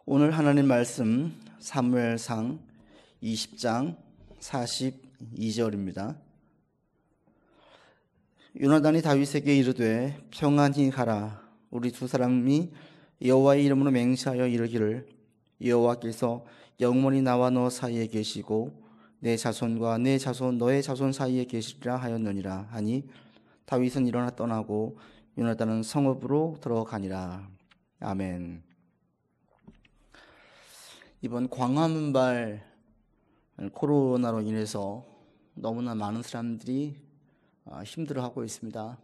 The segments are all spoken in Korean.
오늘 하나님 말씀 사무엘상 20장 42절입니다. 요나단이 다윗에게 이르되 평안히 가라. 우리 두 사람이 여호와의 이름으로 맹세하여 이르기를 여호와께서 영원히 나와 너 사이에 계시고 내 자손과 내 자손 너의 자손 사이에 계시리라 하였느니라 하니 다윗은 일어나 떠나고 요나단은 성읍으로 들어가니라. 아멘. 이번 광화문발 코로나로 인해서 너무나 많은 사람들이 힘들어하고 있습니다.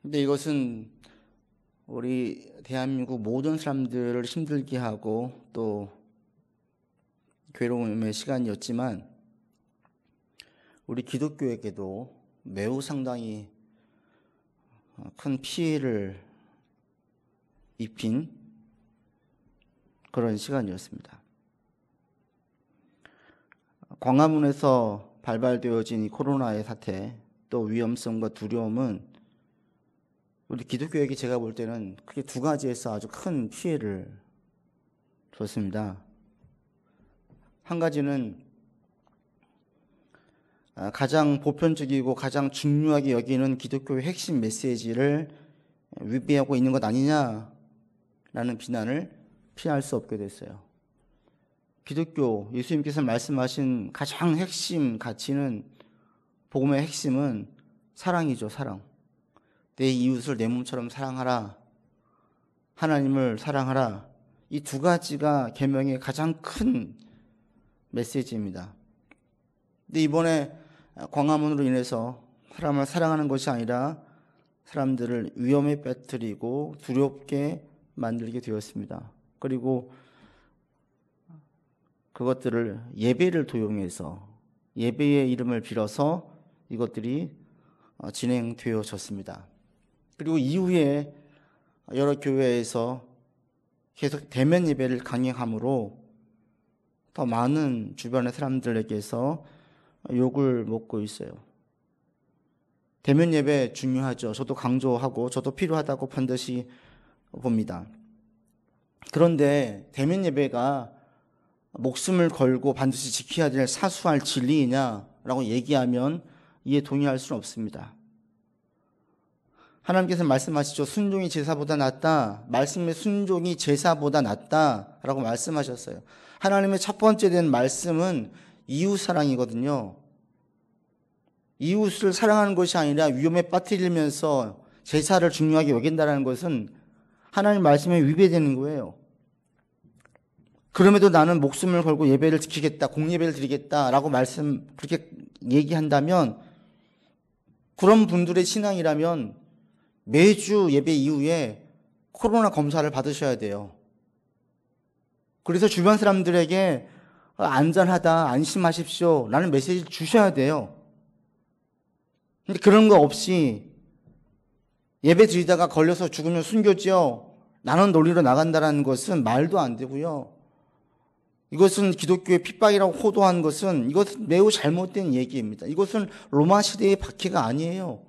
근데 이것은 우리 대한민국 모든 사람들을 힘들게 하고 또 괴로움의 시간이었지만 우리 기독교에게도 매우 상당히 큰 피해를 입힌 그런 시간이었습니다. 광화문에서 발발되어진 이 코로나의 사태, 또 위험성과 두려움은 우리 기독교에게 제가 볼 때는 크게 두 가지에서 아주 큰 피해를 줬습니다. 한 가지는 가장 보편적이고 가장 중요하게 여기는 기독교의 핵심 메시지를 위배하고 있는 것 아니냐라는 비난을 피할 수 없게 됐어요. 기독교, 예수님께서 말씀하신 가장 핵심 가치는, 복음의 핵심은 사랑이죠. 사랑. 내 이웃을 내 몸처럼 사랑하라. 하나님을 사랑하라. 이 두 가지가 계명의 가장 큰 메시지입니다. 근데 이번에 광화문으로 인해서 사람을 사랑하는 것이 아니라 사람들을 위험에 빠뜨리고 두렵게 만들게 되었습니다. 그리고 그것들을 예배를 도용해서 예배의 이름을 빌어서 이것들이 진행되어졌습니다. 그리고 이후에 여러 교회에서 계속 대면 예배를 강행함으로 더 많은 주변의 사람들에게서 욕을 먹고 있어요. 대면 예배 중요하죠. 저도 강조하고 저도 필요하다고 반드시 봅니다. 그런데 대면 예배가 목숨을 걸고 반드시 지켜야 될 사수할 진리이냐라고 얘기하면 이에 동의할 수는 없습니다. 하나님께서 말씀하시죠. 순종이 제사보다 낫다. 말씀의 순종이 제사보다 낫다라고 말씀하셨어요. 하나님의 첫 번째 된 말씀은 이웃 사랑이거든요. 이웃을 사랑하는 것이 아니라 위험에 빠뜨리면서 제사를 중요하게 여긴다는 것은 하나님 말씀에 위배되는 거예요. 그럼에도 나는 목숨을 걸고 예배를 지키겠다, 공예배를 드리겠다라고 그렇게 얘기한다면, 그런 분들의 신앙이라면 매주 예배 이후에 코로나 검사를 받으셔야 돼요. 그래서 주변 사람들에게 안전하다, 안심하십시오 라는 메시지를 주셔야 돼요. 근데 그런 거 없이 예배 드리다가 걸려서 죽으면 순교지요, 나는 논리로 나간다는 것은 말도 안 되고요. 이것은 기독교의 핍박이라고 호도한 것은 이것은 매우 잘못된 얘기입니다. 이것은 로마 시대의 박해가 아니에요.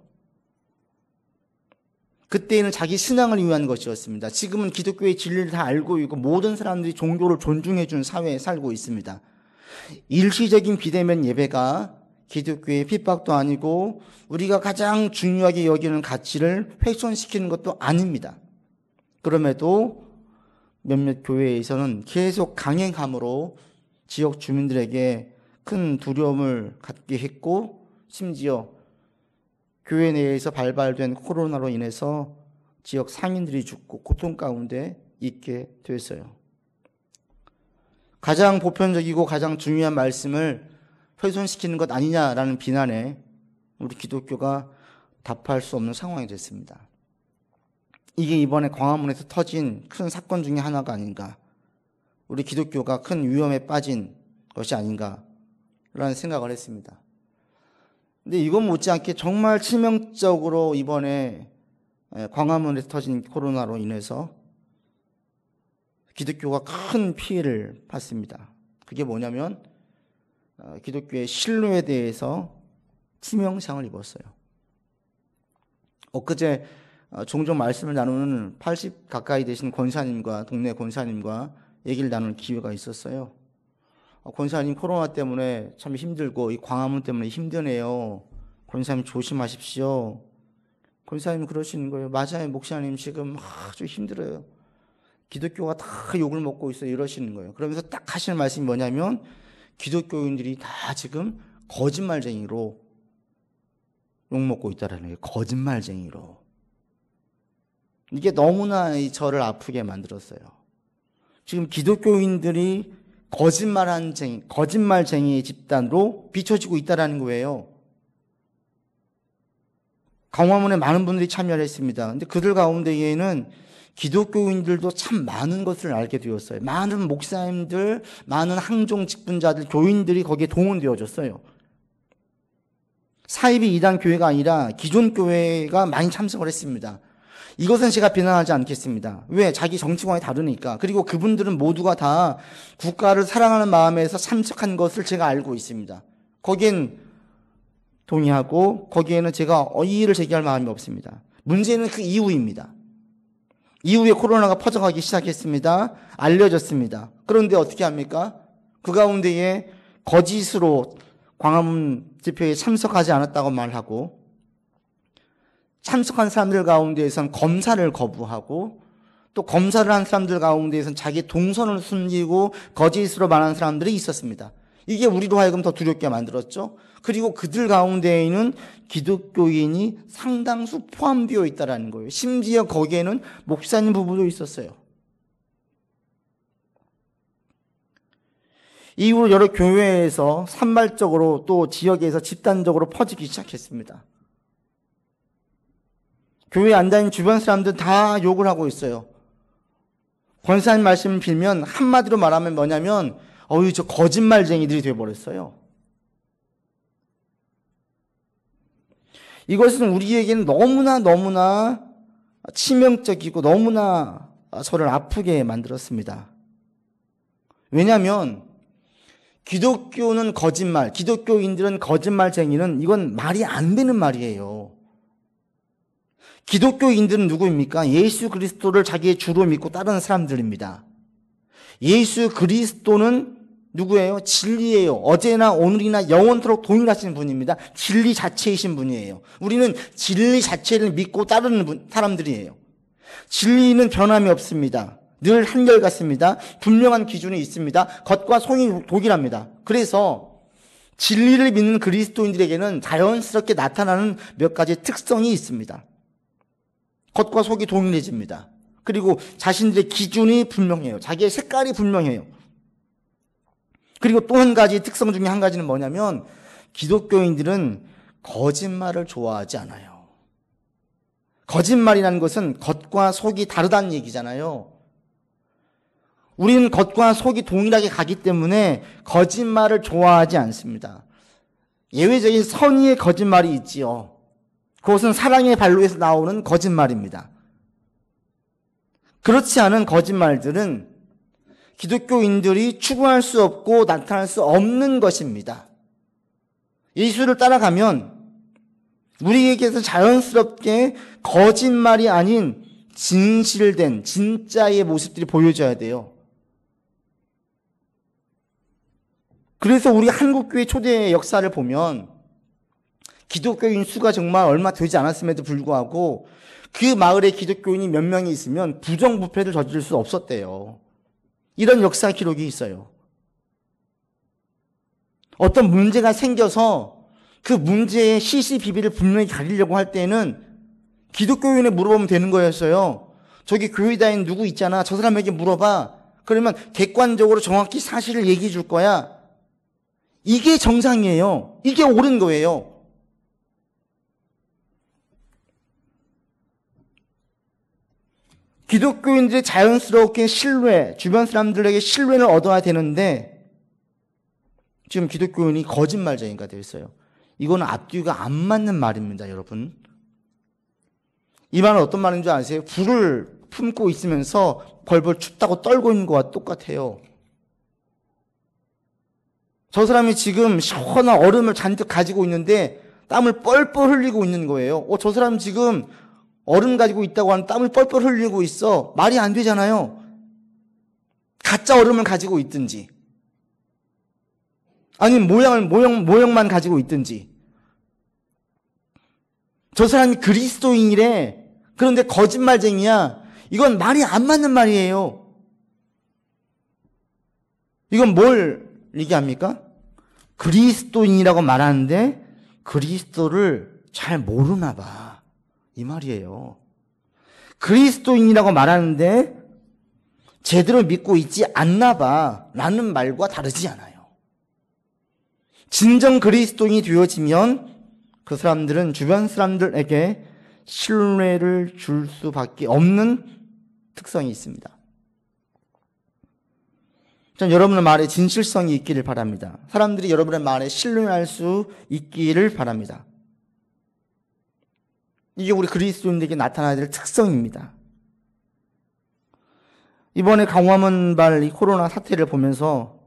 그때에는 자기 신앙을 위한 것이었습니다. 지금은 기독교의 진리를 다 알고 있고 모든 사람들이 종교를 존중해 준 사회에 살고 있습니다. 일시적인 비대면 예배가 기독교의 핍박도 아니고 우리가 가장 중요하게 여기는 가치를 훼손시키는 것도 아닙니다. 그럼에도 몇몇 교회에서는 계속 강행함으로 지역 주민들에게 큰 두려움을 갖게 했고, 심지어 교회 내에서 발발된 코로나로 인해서 지역 상인들이 죽고 고통 가운데 있게 됐어요. 가장 보편적이고 가장 중요한 말씀을 훼손시키는 것 아니냐라는 비난에 우리 기독교가 답할 수 없는 상황이 됐습니다. 이게 이번에 광화문에서 터진 큰 사건 중에 하나가 아닌가, 우리 기독교가 큰 위험에 빠진 것이 아닌가라는 생각을 했습니다. 근데 이것 못지않게 정말 치명적으로 이번에 광화문에서 터진 코로나로 인해서 기독교가 큰 피해를 봤습니다. 그게 뭐냐면 기독교의 신뢰에 대해서 치명상을 입었어요. 엊그제 종종 말씀을 나누는 80 가까이 되신 권사님과 동네 권사님과 얘기를 나눌 기회가 있었어요. 권사님 코로나 때문에 참 힘들고 이 광화문 때문에 힘드네요. 권사님 조심하십시오. 권사님 그러시는 거예요. 맞아요, 목사님 지금 아주 힘들어요. 기독교가 다 욕을 먹고 있어요. 이러시는 거예요. 그러면서 딱 하시는 말씀이 뭐냐면 기독교인들이 다 지금 거짓말쟁이로 욕먹고 있다라는 거예요. 거짓말쟁이로. 이게 너무나 저를 아프게 만들었어요. 지금 기독교인들이 거짓말쟁이의 집단으로 비춰지고 있다라는 거예요. 광화문에 많은 분들이 참여를 했습니다. 근데 그들 가운데에는 기독교인들도 참 많은 것을 알게 되었어요. 많은 목사님들, 많은 항종 직분자들, 교인들이 거기에 동원되어졌어요. 사이비 이단 교회가 아니라 기존 교회가 많이 참석을 했습니다. 이것은 제가 비난하지 않겠습니다. 왜? 자기 정치관이 다르니까. 그리고 그분들은 모두가 다 국가를 사랑하는 마음에서 참석한 것을 제가 알고 있습니다. 거기엔 동의하고 거기에는 제가 이의를 제기할 마음이 없습니다. 문제는 그 이후입니다. 이후에 코로나가 퍼져가기 시작했습니다. 알려졌습니다. 그런데 어떻게 합니까? 그 가운데에 거짓으로 광화문 집회에 참석하지 않았다고 말하고 참석한 사람들 가운데에선 검사를 거부하고 또 검사를 한 사람들 가운데에선 자기 동선을 숨기고 거짓으로 말하는 사람들이 있었습니다. 이게 우리로 하여금 더 두렵게 만들었죠. 그리고 그들 가운데에는 기독교인이 상당수 포함되어 있다는 거예요. 심지어 거기에는 목사님 부부도 있었어요. 이후로 여러 교회에서 산발적으로 또 지역에서 집단적으로 퍼지기 시작했습니다. 교회에 안 다니는 주변 사람들 다 욕을 하고 있어요. 권사님 말씀을 빌면 한마디로 말하면 뭐냐면 저 거짓말쟁이들이 되어버렸어요. 이것은 우리에게는 너무나 치명적이고 너무나 저를 아프게 만들었습니다. 왜냐하면 기독교는 거짓말, 기독교인들은 거짓말쟁이는 이건 말이 안 되는 말이에요. 기독교인들은 누구입니까? 예수 그리스도를 자기의 주로 믿고 따르는 사람들입니다. 예수 그리스도는 누구예요? 진리예요. 어제나 오늘이나 영원토록 동일하신 분입니다. 진리 자체이신 분이에요. 우리는 진리 자체를 믿고 따르는 사람들이에요. 진리는 변함이 없습니다. 늘 한결같습니다. 분명한 기준이 있습니다. 겉과 속이 동일합니다. 그래서 진리를 믿는 그리스도인들에게는 자연스럽게 나타나는 몇 가지 특성이 있습니다. 겉과 속이 동일해집니다. 그리고 자신들의 기준이 분명해요. 자기의 색깔이 분명해요. 그리고 또 한 가지 특성 중에 한 가지는 뭐냐면 기독교인들은 거짓말을 좋아하지 않아요. 거짓말이라는 것은 겉과 속이 다르다는 얘기잖아요. 우리는 겉과 속이 동일하게 가기 때문에 거짓말을 좋아하지 않습니다. 예외적인 선의의 거짓말이 있지요. 그것은 사랑의 발로에서 나오는 거짓말입니다. 그렇지 않은 거짓말들은 기독교인들이 추구할 수 없고 나타날 수 없는 것입니다. 예수를 따라가면 우리에게서 자연스럽게 거짓말이 아닌 진실된 진짜의 모습들이 보여져야 돼요. 그래서 우리 한국교회 초대 역사를 보면 기독교인 수가 정말 얼마 되지 않았음에도 불구하고 그 마을에 기독교인이 몇 명이 있으면 부정부패를 저지를 수 없었대요. 이런 역사 기록이 있어요. 어떤 문제가 생겨서 그 문제의 시시비비를 분명히 가리려고 할 때는 기독교인에 물어보면 되는 거였어요. 저기 교회 다니는 누구 있잖아. 저 사람에게 물어봐. 그러면 객관적으로 정확히 사실을 얘기해 줄 거야. 이게 정상이에요. 이게 옳은 거예요. 기독교인들이 자연스럽게 주변 사람들에게 신뢰를 얻어야 되는데 지금 기독교인이 거짓말쟁이가 되어 있어요. 이거는 앞뒤가 안 맞는 말입니다, 여러분. 이 말은 어떤 말인 줄 아세요? 불을 품고 있으면서 벌벌 춥다고 떨고 있는 것과 똑같아요. 저 사람이 지금 시원한 얼음을 잔뜩 가지고 있는데 땀을 뻘뻘 흘리고 있는 거예요. 저 사람 지금 얼음 가지고 있다고 하는 땀을 뻘뻘 흘리고 있어. 말이 안 되잖아요. 가짜 얼음을 가지고 있든지 아니면 모형만 가지고 있든지. 저 사람이 그리스도인이래. 그런데 거짓말쟁이야. 이건 말이 안 맞는 말이에요. 이건 뭘 얘기합니까? 그리스도인이라고 말하는데 그리스도를 잘 모르나 봐. 이 말이에요. 그리스도인이라고 말하는데 제대로 믿고 있지 않나 봐. 라는 말과 다르지 않아요. 진정 그리스도인이 되어지면 그 사람들은 주변 사람들에게 신뢰를 줄 수밖에 없는 특성이 있습니다. 전 여러분의 말에 진실성이 있기를 바랍니다. 사람들이 여러분의 말에 신뢰할 수 있기를 바랍니다. 이게 우리 그리스도인들에게 나타나야 될 특성입니다. 이번에 광화문발 이 코로나 사태를 보면서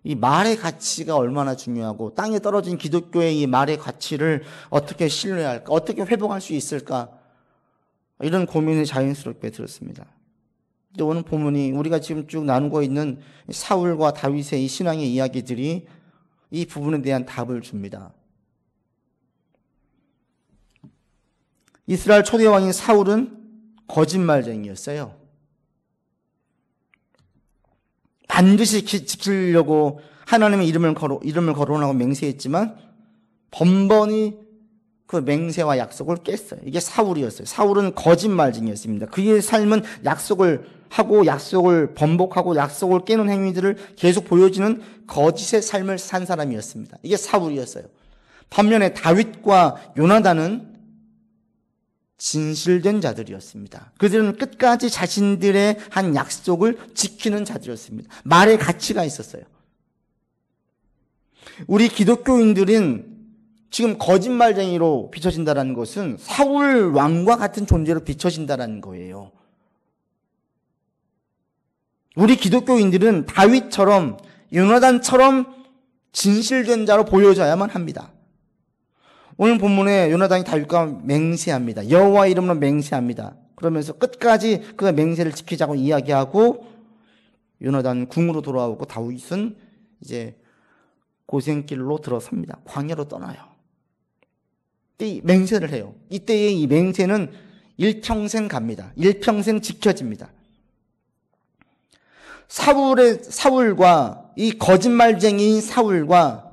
이 말의 가치가 얼마나 중요하고 땅에 떨어진 기독교의 이 말의 가치를 어떻게 신뢰할까, 어떻게 회복할 수 있을까, 이런 고민이 자연스럽게 들었습니다. 근데 오늘 본문이 우리가 지금 쭉 나누고 있는 사울과 다윗의 이 신앙의 이야기들이 이 부분에 대한 답을 줍니다. 이스라엘 초대 왕인 사울은 거짓말쟁이였어요. 반드시 지키려고 하나님의 이름을 거론하고 맹세했지만 번번이 그 맹세와 약속을 깼어요. 이게 사울이었어요. 사울은 거짓말쟁이였습니다. 그의 삶은 약속을 하고 약속을 번복하고 약속을 깨는 행위들을 계속 보여주는 거짓의 삶을 산 사람이었습니다. 이게 사울이었어요. 반면에 다윗과 요나단은 진실된 자들이었습니다. 그들은 끝까지 자신들의 한 약속을 지키는 자들이었습니다. 말의 가치가 있었어요. 우리 기독교인들은 지금 거짓말쟁이로 비춰진다는 것은 사울 왕과 같은 존재로 비춰진다는 거예요. 우리 기독교인들은 다윗처럼 요나단처럼 진실된 자로 보여져야만 합니다. 오늘 본문에 요나단이 다윗과 맹세합니다. 여호와 이름으로 맹세합니다. 그러면서 끝까지 그 맹세를 지키자고 이야기하고 요나단 궁으로 돌아오고 다윗은 이제 고생길로 들어섭니다. 광야로 떠나요. 이때 맹세를 해요. 이때의 이 맹세는 일평생 갑니다. 일평생 지켜집니다. 사울과 이 거짓말쟁이인 사울과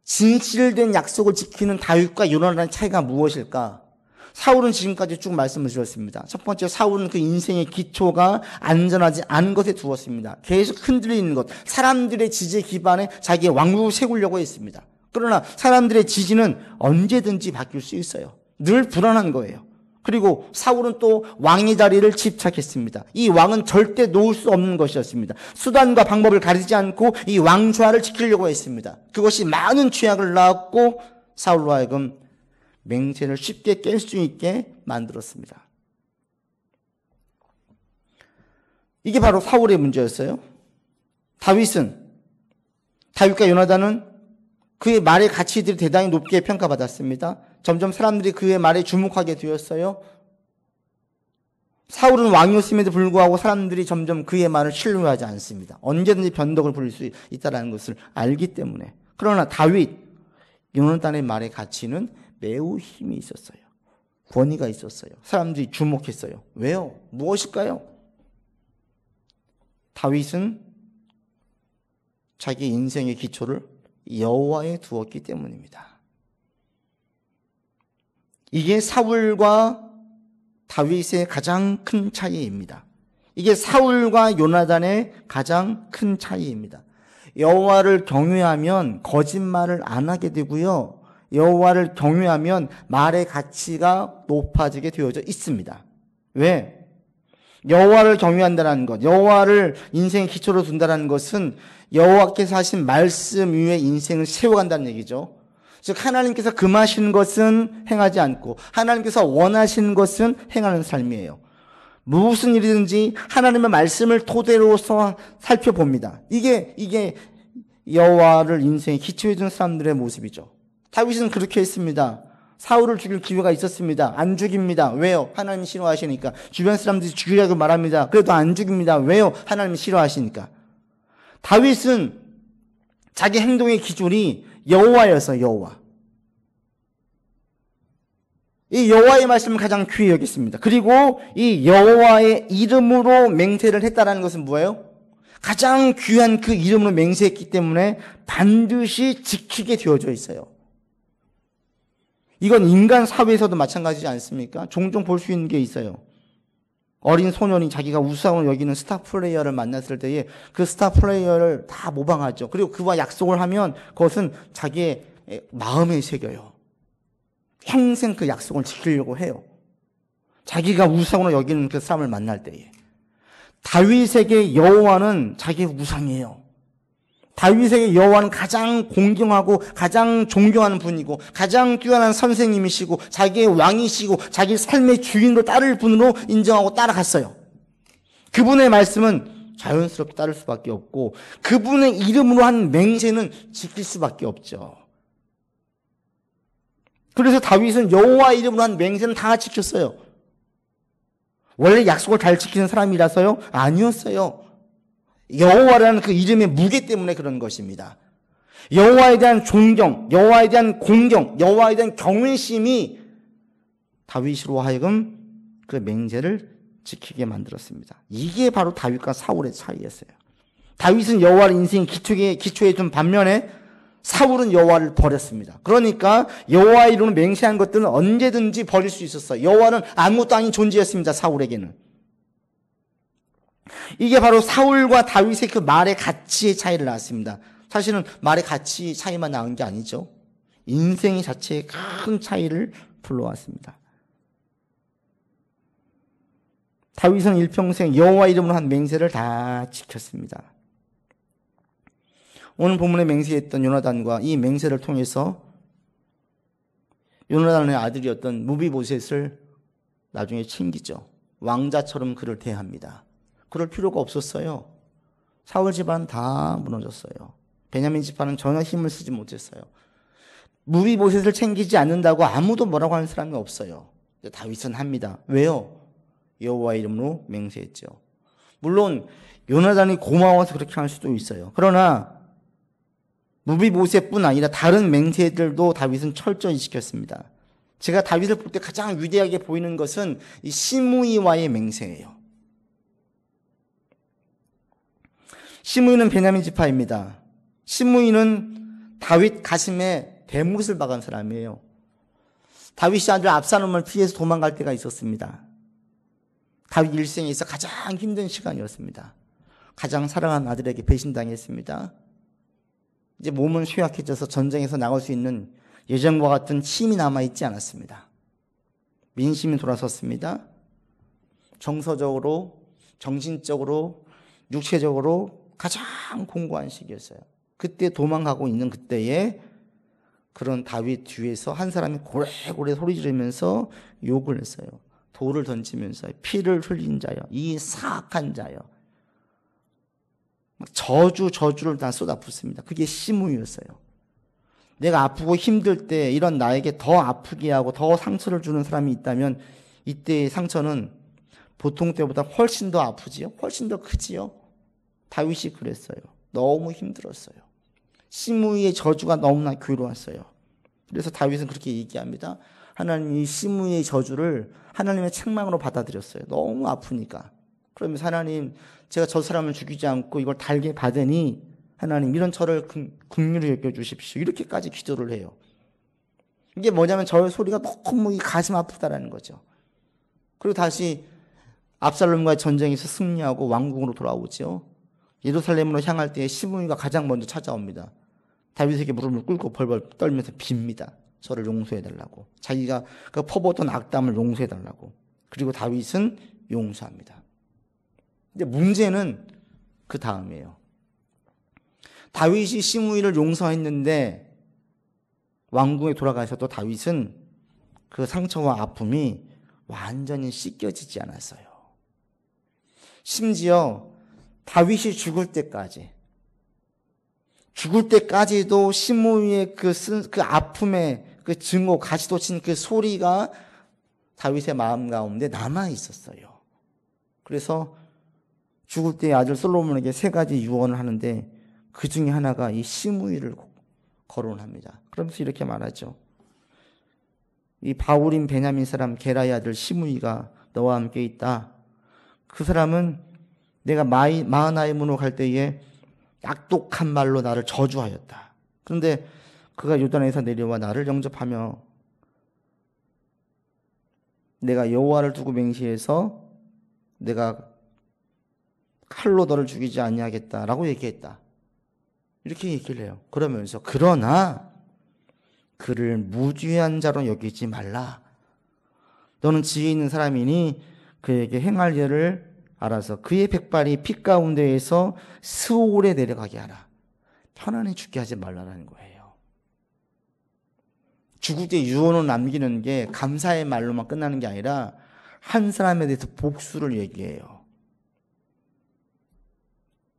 진실된 약속을 지키는 다윗과 요나단의 차이가 무엇일까? 사울은 지금까지 쭉 말씀을 드렸습니다. 첫 번째, 사울은 그 인생의 기초가 안전하지 않은 것에 두었습니다. 계속 흔들리는 것, 사람들의 지지에 기반해 자기의 왕국을 세우려고 했습니다. 그러나 사람들의 지지는 언제든지 바뀔 수 있어요. 늘 불안한 거예요. 그리고 사울은 또 왕의 자리를 집착했습니다. 이 왕은 절대 놓을 수 없는 것이었습니다. 수단과 방법을 가리지 않고 이 왕좌를 지키려고 했습니다. 그것이 많은 죄악을 낳았고 사울로 하여금 맹세를 쉽게 깰 수 있게 만들었습니다. 이게 바로 사울의 문제였어요. 다윗과 요나단은 그의 말의 가치들이 대단히 높게 평가받았습니다. 점점 사람들이 그의 말에 주목하게 되었어요. 사울은 왕이었음에도 불구하고 사람들이 점점 그의 말을 신뢰하지 않습니다. 언제든지 변덕을 부릴 수 있다는 것을 알기 때문에. 그러나 다윗, 요나단의 말의 가치는 매우 힘이 있었어요. 권위가 있었어요. 사람들이 주목했어요. 왜요? 무엇일까요? 다윗은 자기 인생의 기초를 여호와에 두었기 때문입니다. 이게 사울과 다윗의 가장 큰 차이입니다. 이게 사울과 요나단의 가장 큰 차이입니다. 여호와를 경외하면 거짓말을 안 하게 되고요. 여호와를 경외하면 말의 가치가 높아지게 되어져 있습니다. 왜? 여호와를 경외한다는 것, 여호와를 인생의 기초로 둔다는 것은 여호와께서 하신 말씀 위에 인생을 세워간다는 얘기죠. 즉 하나님께서 금하신 것은 행하지 않고 하나님께서 원하시는 것은 행하는 삶이에요. 무슨 일이든지 하나님의 말씀을 토대로서 살펴봅니다. 이게 여호와를 인생의 기초에 둔 사람들의 모습이죠. 다윗은 그렇게 했습니다. 사울을 죽일 기회가 있었습니다. 안 죽입니다. 왜요? 하나님이 싫어하시니까. 주변 사람들이 죽이라고 말합니다. 그래도 안 죽입니다. 왜요? 하나님이 싫어하시니까. 다윗은 자기 행동의 기준이 여호와였어요. 여호와. 이 여호와의 말씀을 가장 귀히 여겼습니다. 그리고 이 여호와의 이름으로 맹세를 했다라는 것은 뭐예요? 가장 귀한 그 이름으로 맹세했기 때문에 반드시 지키게 되어져 있어요. 이건 인간 사회에서도 마찬가지지 않습니까? 종종 볼 수 있는 게 있어요. 어린 소년이 자기가 우상으로 여기는 스타 플레이어를 만났을 때에 그 스타 플레이어를 다 모방하죠. 그리고 그와 약속을 하면 그것은 자기의 마음에 새겨요. 평생 그 약속을 지키려고 해요. 자기가 우상으로 여기는 그 사람을 만날 때에. 다윗에게 여호와는 자기의 우상이에요. 다윗에게 여호와는 가장 공경하고 가장 존경하는 분이고 가장 뛰어난 선생님이시고 자기의 왕이시고 자기 삶의 주인으로 따를 분으로 인정하고 따라갔어요. 그분의 말씀은 자연스럽게 따를 수밖에 없고 그분의 이름으로 한 맹세는 지킬 수밖에 없죠. 그래서 다윗은 여호와 이름으로 한 맹세는 다 지켰어요. 원래 약속을 잘 지키는 사람이라서요? 아니었어요. 여호와라는 그 이름의 무게 때문에 그런 것입니다. 여호와에 대한 존경, 여호와에 대한 공경, 여호와에 대한 경외심이 다윗으로 하여금 그 맹세를 지키게 만들었습니다. 이게 바로 다윗과 사울의 차이였어요. 다윗은 여호와를 인생의 기초에 둔 반면에 사울은 여호와를 버렸습니다. 그러니까 여호와 이름으로 맹세한 것들은 언제든지 버릴 수 있었어요. 여호와는 아무것도 아닌 존재였습니다. 사울에게는. 이게 바로 사울과 다윗의 그 말의 가치의 차이를 낳았습니다. 사실은 말의 가치 차이만 낳은 게 아니죠. 인생 자체의 큰 차이를 불러왔습니다. 다윗은 일평생 여호와 이름으로 한 맹세를 다 지켰습니다. 오늘 본문에 맹세했던 요나단과 이 맹세를 통해서 요나단의 아들이었던 무비보셋을 나중에 챙기죠. 왕자처럼 그를 대합니다. 그럴 필요가 없었어요. 사울 집안 다 무너졌어요. 베냐민 집안은 전혀 힘을 쓰지 못했어요. 무비보셋을 챙기지 않는다고 아무도 뭐라고 하는 사람이 없어요. 다윗은 합니다. 왜요? 여호와 이름으로 맹세했죠. 물론 요나단이 고마워서 그렇게 할 수도 있어요. 그러나 무비보셋뿐 아니라 다른 맹세들도 다윗은 철저히 지켰습니다. 제가 다윗을 볼 때 가장 위대하게 보이는 것은 이 시므이와의 맹세예요. 시므이는 베냐민 지파입니다. 시므이는 다윗 가슴에 대못을 박은 사람이에요. 다윗이 아들 압살롬을 피해서 도망갈 때가 있었습니다. 다윗 일생에서 가장 힘든 시간이었습니다. 가장 사랑하는 아들에게 배신당했습니다. 이제 몸은 쇠약해져서 전쟁에서 나갈 수 있는 예전과 같은 힘이 남아있지 않았습니다. 민심이 돌아섰습니다. 정서적으로, 정신적으로, 육체적으로 가장 공고한 시기였어요. 그때 도망가고 있는 그때에 그런 다윗 뒤에서 한 사람이 고래고래 소리 지르면서 욕을 했어요. 돌을 던지면서 피를 흘린 자여, 이 사악한 자여. 저주를 다 쏟아붓습니다. 그게 시므이였어요. 내가 아프고 힘들 때 이런 나에게 더 아프게 하고 더 상처를 주는 사람이 있다면 이때의 상처는 보통 때보다 훨씬 더 아프지요. 훨씬 더 크지요. 다윗이 그랬어요. 너무 힘들었어요. 시므이의 저주가 너무나 괴로웠어요. 그래서 다윗은 그렇게 얘기합니다. 하나님이 시므이의 저주를 하나님의 책망으로 받아들였어요. 너무 아프니까. 그러면서 하나님, 제가 저 사람을 죽이지 않고 이걸 달게 받으니 하나님 이런 저를 긍휼히 여겨주십시오. 이렇게까지 기도를 해요. 이게 뭐냐면 저의 소리가 너무 가슴 아프다라는 거죠. 그리고 다시 압살롬과의 전쟁에서 승리하고 왕궁으로 돌아오죠. 예루살렘으로 향할 때 시므이가 가장 먼저 찾아옵니다. 다윗에게 무릎을 꿇고 벌벌 떨면서 빕니다. 저를 용서해달라고. 자기가 그 퍼부었던 악담을 용서해달라고. 그리고 다윗은 용서합니다. 근데 문제는 그 다음이에요. 다윗이 시므이를 용서했는데 왕궁에 돌아가서도 다윗은 그 상처와 아픔이 완전히 씻겨지지 않았어요. 심지어 다윗이 죽을 때까지도 시므이의 그 아픔의 그 증오, 가시돋친 그 소리가 다윗의 마음 가운데 남아 있었어요. 그래서 죽을 때 아들 솔로몬에게 3가지 유언을 하는데 그 중에 하나가 이 시므이를 거론합니다. 그러면서 이렇게 말하죠. 이 바울인 베냐민 사람 게라의 아들 시므이가 너와 함께 있다. 그 사람은 내가 마하나임으로 갈 때에 악독한 말로 나를 저주하였다. 그런데 그가 요단에서 내려와 나를 영접하며 내가 여호와를 두고 맹세해서 내가 칼로 너를 죽이지 아니하겠다라고 얘기했다. 이렇게 얘기를 해요. 그러면서 그러나 그를 무죄한 자로 여기지 말라. 너는 지혜 있는 사람이니 그에게 행할 일을 알아서 그의 백발이 피 가운데에서 스올에 내려가게 하라. 편안히 죽게 하지 말라는 거예요. 죽을 때 유언을 남기는 게 감사의 말로만 끝나는 게 아니라 한 사람에 대해서 복수를 얘기해요.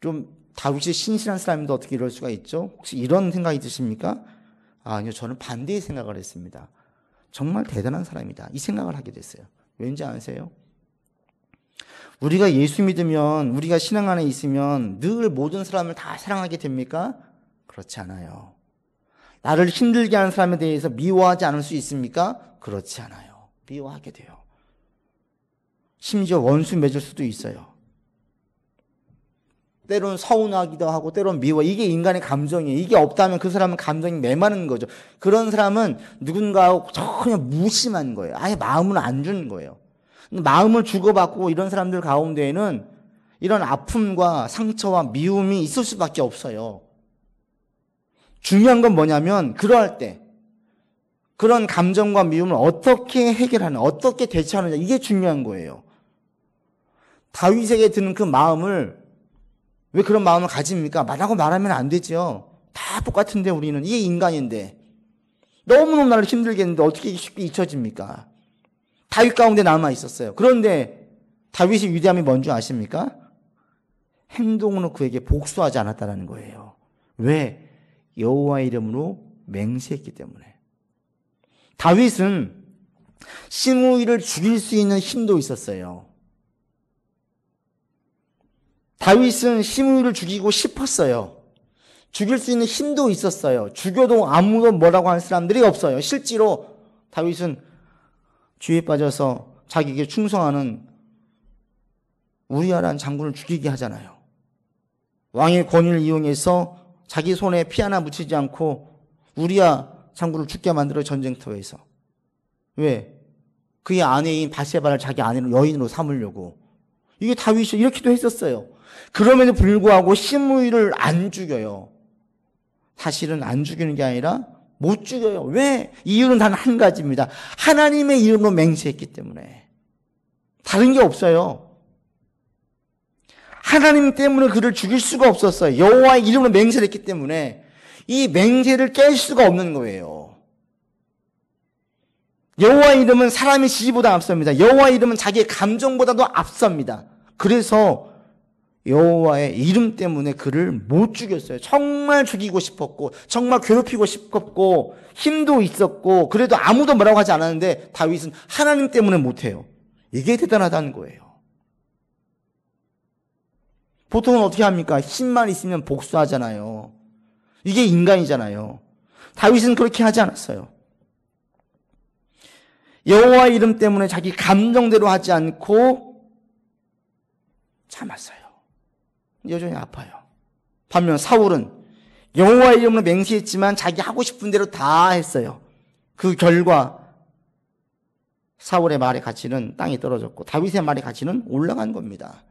좀 다윗이 신실한 사람인데 어떻게 이럴 수가 있죠? 혹시 이런 생각이 드십니까? 아니요, 저는 반대의 생각을 했습니다. 정말 대단한 사람이다. 이 생각을 하게 됐어요. 왠지 아세요? 우리가 예수 믿으면, 우리가 신앙 안에 있으면 늘 모든 사람을 다 사랑하게 됩니까? 그렇지 않아요. 나를 힘들게 하는 사람에 대해서 미워하지 않을 수 있습니까? 그렇지 않아요. 미워하게 돼요. 심지어 원수 맺을 수도 있어요. 때론 서운하기도 하고 때론 미워. 이게 인간의 감정이에요. 이게 없다면 그 사람은 감정이 메마른 거죠. 그런 사람은 누군가하고 전혀 무심한 거예요. 아예 마음을 안 주는 거예요. 마음을 주고받고 이런 사람들 가운데에는 이런 아픔과 상처와 미움이 있을 수밖에 없어요. 중요한 건 뭐냐면 그러할 때 그런 감정과 미움을 어떻게 해결하느냐, 어떻게 대처하느냐, 이게 중요한 거예요. 다윗에게 드는 그 마음을 왜 그런 마음을 가집니까? 라고 말하면 안 되죠. 다 똑같은데 우리는. 이게 인간인데. 너무너무 나를 힘들게 했는데 어떻게 쉽게 잊혀집니까? 다윗 가운데 남아 있었어요. 그런데 다윗의 위대함이 뭔지 아십니까? 행동으로 그에게 복수하지 않았다는 거예요. 왜? 여호와의 이름으로 맹세했기 때문에. 다윗은 시므이를 죽일 수 있는 힘도 있었어요. 다윗은 시므이를 죽이고 싶었어요. 죽일 수 있는 힘도 있었어요. 죽여도 아무도 뭐라고 하는 사람들이 없어요. 실제로 다윗은 죄에 빠져서 자기에게 충성하는 우리아라는 장군을 죽이게 하잖아요. 왕의 권위를 이용해서 자기 손에 피 하나 묻히지 않고 우리아 장군을 죽게 만들어 전쟁터에서. 왜? 그의 아내인 바세바를 자기 아내로 여인으로 삼으려고. 이게 다윗이 이렇게도 했었어요. 그럼에도 불구하고 시므이를 안 죽여요. 사실은 안 죽이는 게 아니라 못 죽여요. 왜? 이유는 단 한 가지입니다. 하나님의 이름으로 맹세했기 때문에. 다른 게 없어요. 하나님 때문에 그를 죽일 수가 없었어요. 여호와의 이름으로 맹세를 했기 때문에 이 맹세를 깰 수가 없는 거예요. 여호와의 이름은 사람의 지지보다 앞섭니다. 여호와의 이름은 자기의 감정보다도 앞섭니다. 그래서 여호와의 이름 때문에 그를 못 죽였어요. 정말 죽이고 싶었고 정말 괴롭히고 싶었고 힘도 있었고 그래도 아무도 뭐라고 하지 않았는데 다윗은 하나님 때문에 못해요. 이게 대단하다는 거예요. 보통은 어떻게 합니까? 힘만 있으면 복수하잖아요. 이게 인간이잖아요. 다윗은 그렇게 하지 않았어요. 여호와의 이름 때문에 자기 감정대로 하지 않고 참았어요. 여전히 아파요. 반면 사울은 여호와의 이름으로 맹세했지만 자기 하고 싶은 대로 다 했어요. 그 결과 사울의 말의 가치는 땅에 떨어졌고 다윗의 말의 가치는 올라간 겁니다.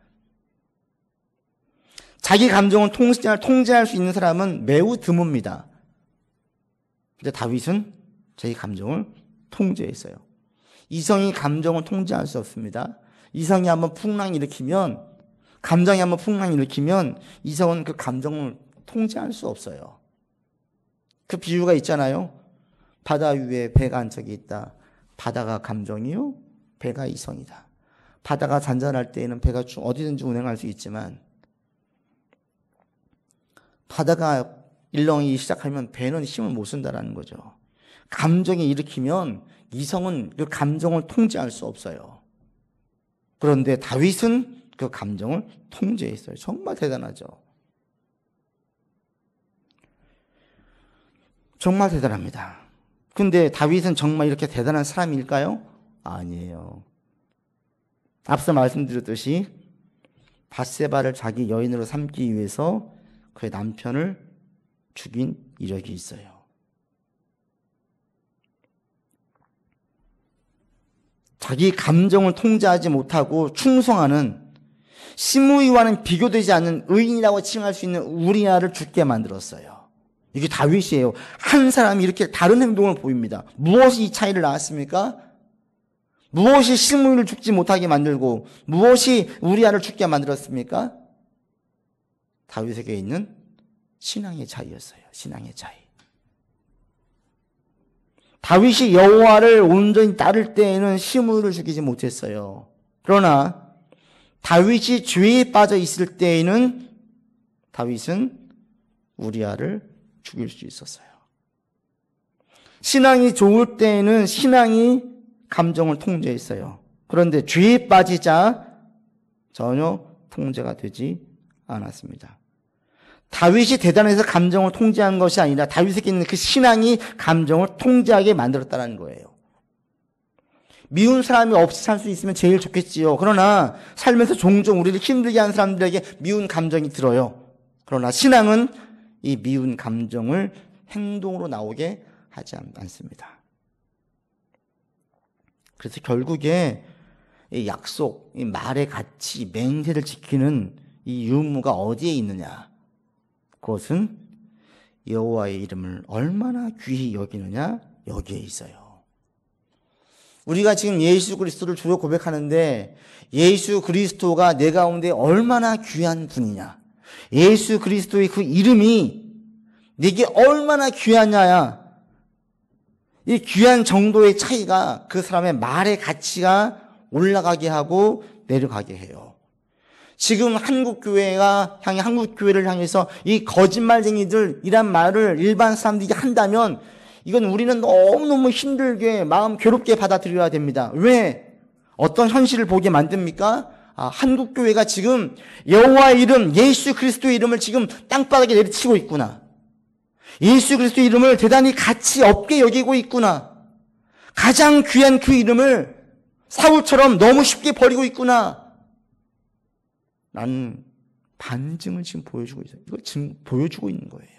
자기 감정을 통제할 수 있는 사람은 매우 드뭅니다. 근데 다윗은 자기 감정을 통제했어요. 이성이 감정을 통제할 수 없습니다. 이성이 한번 풍랑 일으키면 감정이 한번 풍랑 일으키면 이성은 그 감정을 통제할 수 없어요. 그 비유가 있잖아요. 바다 위에 배가 한 척이 있다. 바다가 감정이요, 배가 이성이다. 바다가 잔잔할 때에는 배가 어디든지 운행할 수 있지만 바다가 일렁이기 시작하면 배는 힘을 못 쓴다는 거죠. 감정이 일으키면 이성은 그 감정을 통제할 수 없어요. 그런데 다윗은 그 감정을 통제했어요. 정말 대단하죠. 정말 대단합니다. 근데 다윗은 정말 이렇게 대단한 사람일까요? 아니에요. 앞서 말씀드렸듯이 밧세바를 자기 여인으로 삼기 위해서 그의 남편을 죽인 이력이 있어요. 자기 감정을 통제하지 못하고 충성하는 시므이와는 비교되지 않는 의인이라고 칭할 수 있는 우리아를 죽게 만들었어요. 이게 다윗이에요. 한 사람이 이렇게 다른 행동을 보입니다. 무엇이 이 차이를 낳았습니까? 무엇이 시므이를 죽지 못하게 만들고 무엇이 우리아를 죽게 만들었습니까? 다윗에게 있는 신앙의 차이였어요. 신앙의 차이. 다윗이 여호와를 온전히 따를 때에는 시므이를 죽이지 못했어요. 그러나 다윗이 죄에 빠져 있을 때에는 다윗은 우리아를 죽일 수 있었어요. 신앙이 좋을 때에는 신앙이 감정을 통제했어요. 그런데 죄에 빠지자 전혀 통제가 되지 않았습니다. 다윗이 대단해서 감정을 통제한 것이 아니라 다윗에게 있는 그 신앙이 감정을 통제하게 만들었다는 거예요. 미운 사람이 없이 살 수 있으면 제일 좋겠지요. 그러나 살면서 종종 우리를 힘들게 하는 사람들에게 미운 감정이 들어요. 그러나 신앙은 이 미운 감정을 행동으로 나오게 하지 않습니다. 그래서 결국에 이 약속, 이 말의 가치, 맹세를 지키는 이 유무가 어디에 있느냐? 그것은 여호와의 이름을 얼마나 귀히 여기느냐? 여기에 있어요. 우리가 지금 예수 그리스도를 주로 고백하는데 예수 그리스도가 내 가운데 얼마나 귀한 분이냐? 예수 그리스도의 그 이름이 내게 얼마나 귀하냐야. 이 귀한 정도의 차이가 그 사람의 말의 가치가 올라가게 하고 내려가게 해요. 지금 한국교회를 향해서 이 거짓말쟁이들이란 말을 일반 사람들이 한다면 이건 우리는 너무너무 힘들게 마음 괴롭게 받아들여야 됩니다. 왜? 어떤 현실을 보게 만듭니까? 한국교회가 지금 여호와의 이름, 예수 그리스도의 이름을 지금 땅바닥에 내리치고 있구나. 예수 그리스도의 이름을 대단히 가치 없게 여기고 있구나. 가장 귀한 그 이름을 사울처럼 너무 쉽게 버리고 있구나. 라는 반증을 지금 보여주고 있어요. 이걸 지금 보여주고 있는 거예요.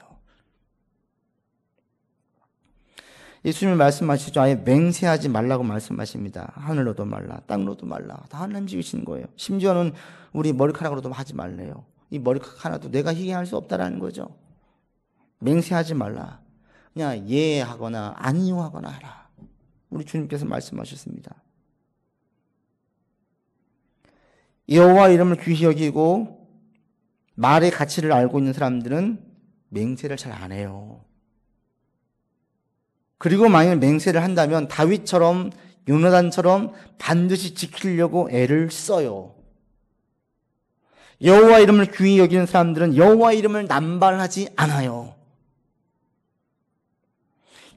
예수님이 말씀하시죠. 아예 맹세하지 말라고 말씀하십니다. 하늘로도 말라, 땅으로도 말라. 다 하나님 지으신 거예요. 심지어는 우리 머리카락으로도 하지 말래요. 이 머리카락 하나도 내가 희귀할 수 없다라는 거죠. 맹세하지 말라. 그냥 예하거나 아니요하거나 하라. 우리 주님께서 말씀하셨습니다. 여호와 이름을 귀히 여기고 말의 가치를 알고 있는 사람들은 맹세를 잘 안 해요. 그리고 만약 맹세를 한다면 다윗처럼 요나단처럼 반드시 지키려고 애를 써요. 여호와 이름을 귀히 여기는 사람들은 여호와 이름을 남발하지 않아요.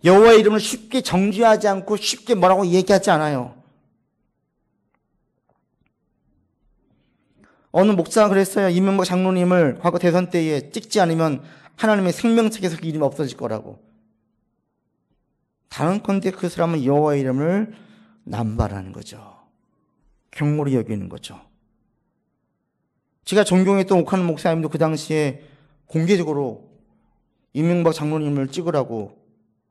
여호와 이름을 쉽게 정죄하지 않고 쉽게 뭐라고 얘기하지 않아요. 어느 목사가 그랬어요. 이명박 장로님을 과거 대선 때에 찍지 않으면 하나님의 생명책에서 그 이름이 없어질 거라고. 다른컨대 그 사람은 여호와의 이름을 남발하는 거죠. 경홀히 여기는 거죠. 제가 존경했던 옥하는 목사님도 그 당시에 공개적으로 이명박 장로님을 찍으라고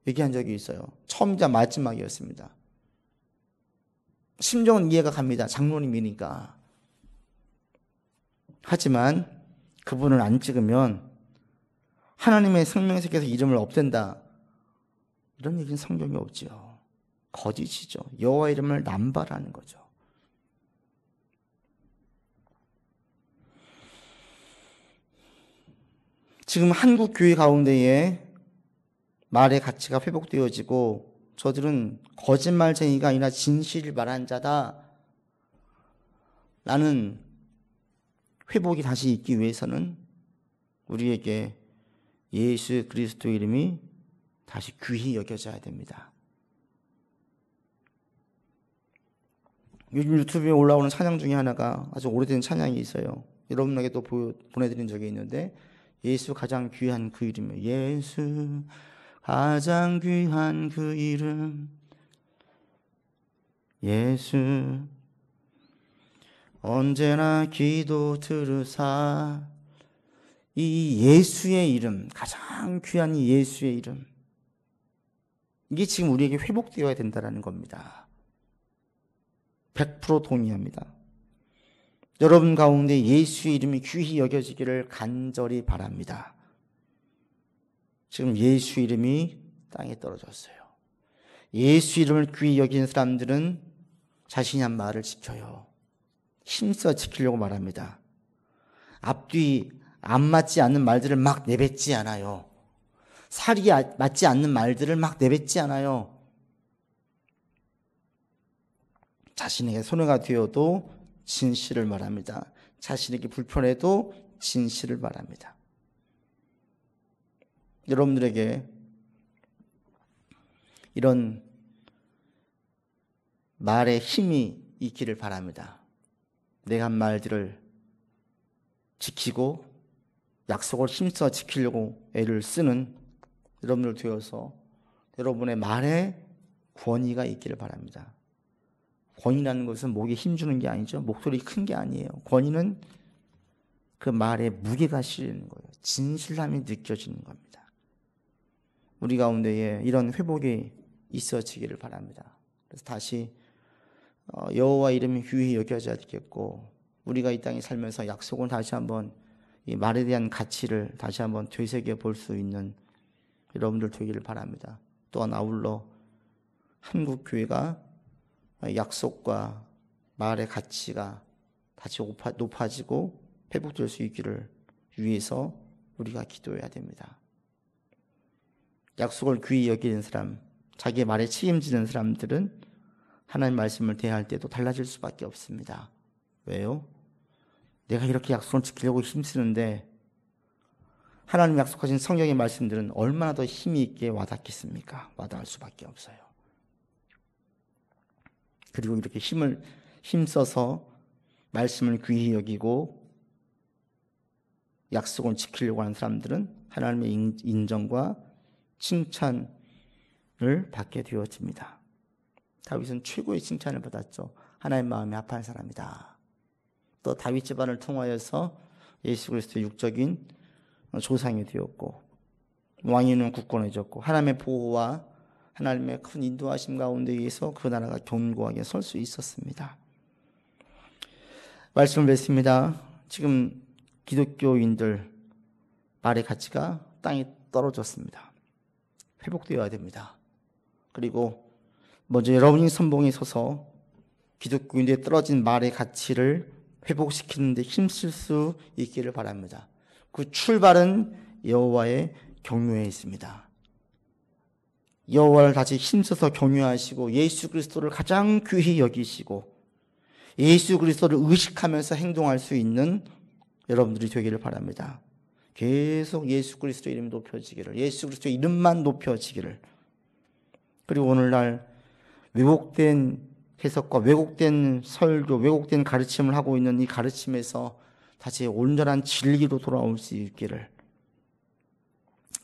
얘기한 적이 있어요. 처음이자 마지막이었습니다. 심정은 이해가 갑니다. 장로님이니까. 하지만 그분을 안 찍으면 하나님의 생명책에서 이름을 없앤다. 이런 얘기는 성경에 없지요. 거짓이죠. 여호와 이름을 남발하는 거죠. 지금 한국 교회 가운데에 말의 가치가 회복되어지고 저들은 거짓말쟁이가 아니라 진실을 말한 자다 라는 회복이 다시 있기 위해서는 우리에게 예수 그리스도의 이름이 다시 귀히 여겨져야 됩니다. 요즘 유튜브에 올라오는 찬양 중에 하나가 아주 오래된 찬양이 있어요. 여러분에게 또 보내드린 적이 있는데, 예수 가장 귀한 그 이름이에요. 예수 가장 귀한 그 이름, 예수 언제나 기도 들으사. 이 예수의 이름, 가장 귀한 이 예수의 이름, 이게 지금 우리에게 회복되어야 된다는 겁니다. 100% 동의합니다. 여러분 가운데 예수의 이름이 귀히 여겨지기를 간절히 바랍니다. 지금 예수 이름이 땅에 떨어졌어요. 예수 이름을 귀히 여기는 사람들은 자신이 한 말을 지켜요. 힘써 지키려고 말합니다. 앞뒤 안 맞지 않는 말들을 막 내뱉지 않아요. 살이 맞지 않는 말들을 막 내뱉지 않아요. 자신에게 손해가 되어도 진실을 말합니다. 자신에게 불편해도 진실을 말합니다. 여러분들에게 이런 말에 힘이 있기를 바랍니다. 내가 한 말들을 지키고 약속을 힘써 지키려고 애를 쓰는 여러분들 되어서 여러분의 말에 권위가 있기를 바랍니다. 권위라는 것은 목에 힘주는 게 아니죠. 목소리 큰 게 아니에요. 권위는 그 말에 무게가 실리는 거예요. 진실함이 느껴지는 겁니다. 우리 가운데에 이런 회복이 있어지기를 바랍니다. 그래서 다시 여호와 이름이 귀히 여겨져야 되겠고, 우리가 이 땅에 살면서 약속을 다시 한번, 이 말에 대한 가치를 다시 한번 되새겨 볼 수 있는 여러분들 되기를 바랍니다. 또한 아울러 한국 교회가 약속과 말의 가치가 다시 높아지고 회복될 수 있기를 위해서 우리가 기도해야 됩니다. 약속을 귀히 여기는 사람, 자기의 말에 책임지는 사람들은 하나님 말씀을 대할 때도 달라질 수밖에 없습니다. 왜요? 내가 이렇게 약속을 지키려고 힘쓰는데 하나님 약속하신 성경의 말씀들은 얼마나 더 힘이 있게 와닿겠습니까? 와닿을 수밖에 없어요. 그리고 이렇게 힘써서 말씀을 귀히 여기고 약속을 지키려고 하는 사람들은 하나님의 인정과 칭찬을 받게 되어집니다. 다윗은 최고의 칭찬을 받았죠. 하나님 마음이 합한 사람이다. 또 다윗 집안을 통하여서 예수 그리스도의 육적인 조상이 되었고, 왕위는 굳건해졌고, 하나님의 보호와 하나님의 큰 인도하심 가운데 의해서 그 나라가 견고하게 설 수 있었습니다. 말씀을 맺습니다. 지금 기독교인들 말의 가치가 땅에 떨어졌습니다. 회복되어야 됩니다. 그리고 먼저 여러분이 선봉에 서서 기독교인들의 떨어진 말의 가치를 회복시키는 데 힘쓸 수 있기를 바랍니다. 그 출발은 여호와의 경외에 있습니다. 여호와를 다시 힘써서 경외하시고 예수 그리스도를 가장 귀히 여기시고 예수 그리스도를 의식하면서 행동할 수 있는 여러분들이 되기를 바랍니다. 계속 예수 그리스도 이름이 높여지기를, 예수 그리스도 이름만 높여지기를. 그리고 오늘날 왜곡된 해석과 왜곡된 설교, 왜곡된 가르침을 하고 있는 이 가르침에서 다시 온전한 진리로 돌아올 수 있기를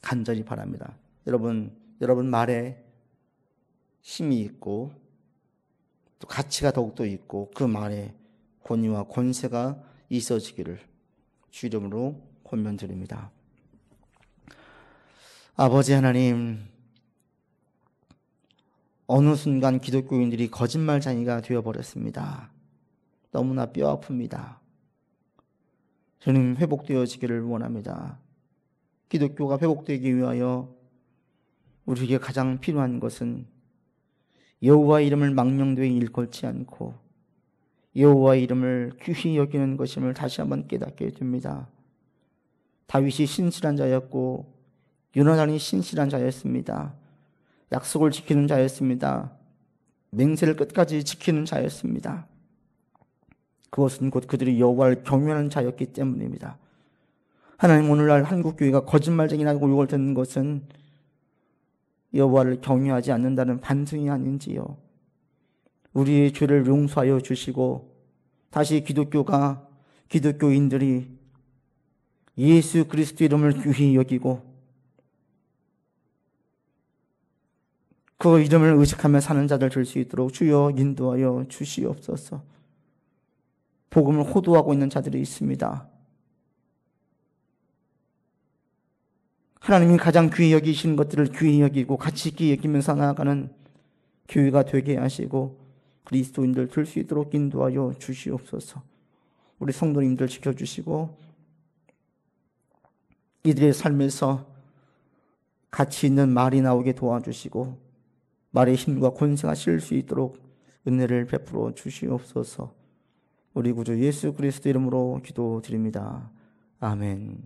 간절히 바랍니다. 여러분 말에 힘이 있고 또 가치가 더욱더 있고 그 말에 권위와 권세가 있어지기를 주 이름으로 권면드립니다. 아버지 하나님, 어느 순간 기독교인들이 거짓말쟁이가 되어버렸습니다. 너무나 뼈 아픕니다. 저는 회복되어지기를 원합니다. 기독교가 회복되기 위하여 우리에게 가장 필요한 것은 여호와의 이름을 망령되이 일컬지 않고 여호와의 이름을 귀히 여기는 것임을 다시 한번 깨닫게 됩니다. 다윗이 신실한 자였고 요나단이 신실한 자였습니다. 약속을 지키는 자였습니다. 맹세를 끝까지 지키는 자였습니다. 그것은 곧 그들이 여호와를 경외하는 자였기 때문입니다. 하나님, 오늘날 한국교회가 거짓말쟁이라고 욕을 듣는 것은 여호와를 경외하지 않는다는 반증이 아닌지요. 우리의 죄를 용서하여 주시고 다시 기독교인들이 예수 그리스도 이름을 귀히 여기고 그 이름을 의식하며 사는 자들 될 수 있도록 주여 인도하여 주시옵소서. 복음을 호도하고 있는 자들이 있습니다. 하나님이 가장 귀히 여기시는 것들을 귀히 여기고 같이 귀히 여기면서 나아가는 교회가 되게 하시고 그리스도인들 될 수 있도록 인도하여 주시옵소서. 우리 성도님들 지켜주시고 이들의 삶에서 가치 있는 말이 나오게 도와주시고 말의 힘과 권세가 실릴 수 있도록 은혜를 베풀어 주시옵소서. 우리 구주 예수 그리스도 이름으로 기도드립니다. 아멘.